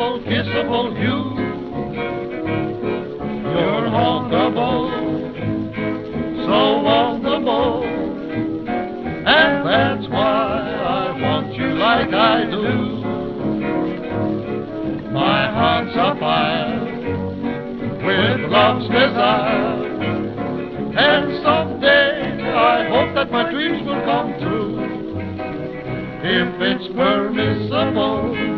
lovable, kissable you. You're huggable, so huggable, and that's why I want you like I do. My heart's afire with love's desire, and someday I hope that my dreams will come true. If it's permissible,